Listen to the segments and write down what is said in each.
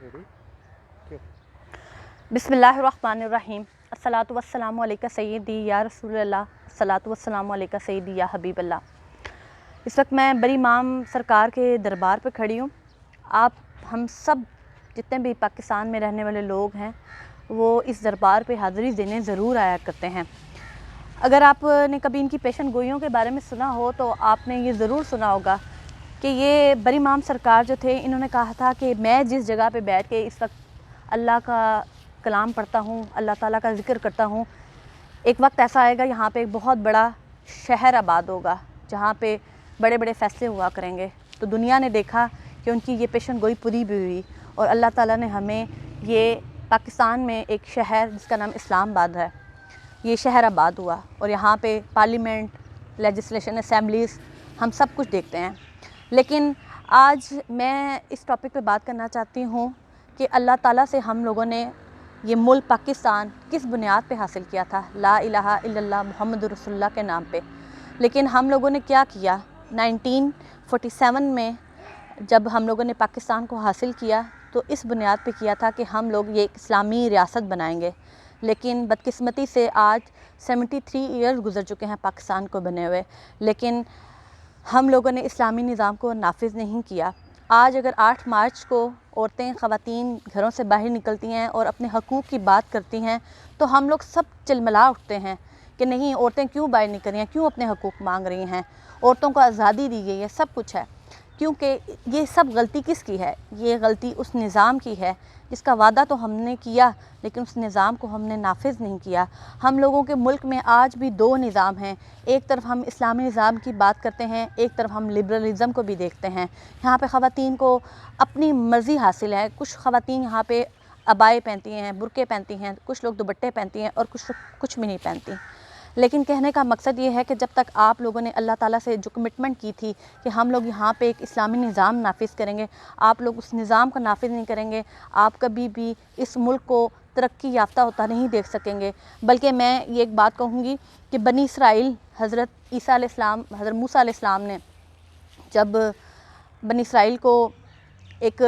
Ready. बिस्मिल्लाहिर्रहमानिर्रहीम। अस्सलातु वस्सलामु अलैका सय्यदी या रसूलल्लाह, अस्सलातु वस्सलामु अलैका सय्यदी या हबीबल्लाह। इस वक्त मैं बड़ी इमाम सरकार के दरबार पर खड़ी हूँ। आप हम सब जितने भी पाकिस्तान में रहने वाले लोग हैं वो इस दरबार पे हाज़िरी देने ज़रूर आया करते हैं। अगर आपने कभी इनकी पेशन गोइयों के बारे में सुना हो तो आपने ये ज़रूर सुना होगा कि ये बड़ी इमाम सरकार जो थे, इन्होंने कहा था कि मैं जिस जगह पे बैठ के इस वक्त अल्लाह का कलाम पढ़ता हूँ, अल्लाह ताला का ज़िक्र करता हूँ, एक वक्त ऐसा आएगा यहाँ पे एक बहुत बड़ा शहर आबाद होगा जहाँ पे बड़े बड़े फ़ैसले हुआ करेंगे। तो दुनिया ने देखा कि उनकी ये पेशन गोई पूरी भी हुई और अल्लाह ताला ने हमें ये पाकिस्तान में एक शहर जिसका नाम इस्लामाबाद है, ये शहर आबाद हुआ और यहाँ पे पार्लियामेंट, लेजिस्लेशन, असेंबलीज़ हम सब कुछ देखते हैं। लेकिन आज मैं इस टॉपिक पे बात करना चाहती हूँ कि अल्लाह ताला से हम लोगों ने ये मुल्क पाकिस्तान किस बुनियाद पे हासिल किया था, ला इलाहा इल्लल्लाह मुहम्मदुर रसूलुल्लाह के नाम पे। लेकिन हम लोगों ने क्या किया, 1947 में जब हम लोगों ने पाकिस्तान को हासिल किया तो इस बुनियाद पे किया था कि हम लोग ये एक इस्लामी रियासत बनाएंगे। लेकिन बदकिस्मती से आज 73 ईयर्स गुज़र चुके हैं पाकिस्तान को बने हुए, लेकिन हम लोगों ने इस्लामी निज़ाम को नाफिज़ नहीं किया। आज अगर 8 मार्च को औरतें, ख़वातीन घरों से बाहर निकलती हैं और अपने हकूक़ की बात करती हैं तो हम लोग सब चिलमिला उठते हैं कि नहीं, औरतें क्यों बाहर निकल रही हैं, क्यों अपने हकूक़ मांग रही हैं, औरतों को आज़ादी दी गई है, सब कुछ है। क्योंकि ये सब गलती किसकी है? ये गलती उस निज़ाम की है जिसका वादा तो हमने किया लेकिन उस निज़ाम को हमने नाफिज़ नहीं किया। हम लोगों के मुल्क में आज भी 2 निज़ाम हैं। एक तरफ हम इस्लामी निज़ाम की बात करते हैं, एक तरफ हम लिबरलिज़म को भी देखते हैं। यहाँ पे ख़वातीन को अपनी मर्ज़ी हासिल है। कुछ ख़वातीन यहाँ पे अबाए पहनती हैं, बुर्के पहनती हैं, कुछ लोग दुपट्टे पहनती हैं और कुछ लोग कुछ भी नहीं पहनती। लेकिन कहने का मकसद ये है कि जब तक आप लोगों ने अल्लाह ताला से जो कमिटमेंट की थी कि हम लोग यहाँ पे एक इस्लामी निज़ाम नाफिज़ करेंगे, आप लोग उस निज़ाम को नाफिज़ नहीं करेंगे, आप कभी भी इस मुल्क को तरक्की याफ्ता होता नहीं देख सकेंगे। बल्कि मैं ये एक बात कहूँगी कि बनी इसराइल, हज़रत ईसा अलैहिस्सलाम, हज़रत मूसा अलैहिस्सलाम ने जब बनी इसराइल को एक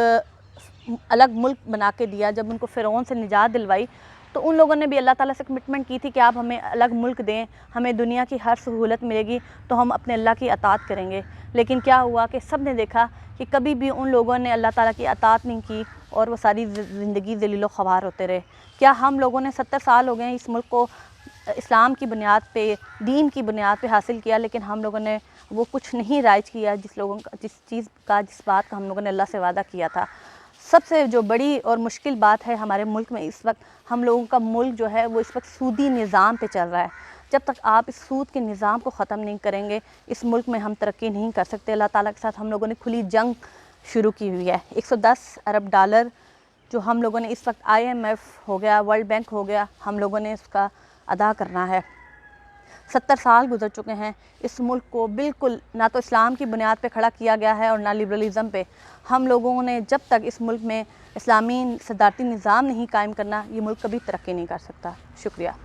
अलग मुल्क बना के दिया, जब उनको फ़िरौन से निजात दिलवाई, तो उन लोगों ने भी अल्लाह ताला से कमिटमेंट की थी कि आप हमें अलग मुल्क दें, हमें दुनिया की हर सहूलत मिलेगी तो हम अपने अल्लाह की अताअत करेंगे। लेकिन क्या हुआ कि सब ने देखा कि कभी भी उन लोगों ने अल्लाह ताला की अताअत नहीं की और वो सारी ज़िंदगी ज़लील व ख़वार होते रहे। क्या हम लोगों ने 70 साल हो गए हैं इस मुल्क को इस्लाम की बुनियाद पे, दीन की बुनियाद पे हासिल किया, लेकिन हम लोगों ने वो कुछ नहीं राइज किया जिस बात का हम लोगों ने अल्लाह से वादा किया था। सबसे जो बड़ी और मुश्किल बात है हमारे मुल्क में इस वक्त, हम लोगों का मुल्क जो है वो इस वक्त सूदी निज़ाम पे चल रहा है। जब तक आप इस सूद के निज़ाम को ख़त्म नहीं करेंगे, इस मुल्क में हम तरक्की नहीं कर सकते। अल्लाह ताला के साथ हम लोगों ने खुली जंग शुरू की हुई है। 110 अरब डॉलर जो हम लोगों ने इस वक्त IMF हो गया, वर्ल्ड बैंक हो गया, हम लोगों ने उसका अदा करना है। 70 साल गुजर चुके हैं, इस मुल्क को बिल्कुल ना तो इस्लाम की बुनियाद पे खड़ा किया गया है और ना लिबरलिज़म पे। हम लोगों ने जब तक इस मुल्क में इस्लामी सदारती निज़ाम नहीं कायम करना, ये मुल्क कभी तरक्की नहीं कर सकता। शुक्रिया।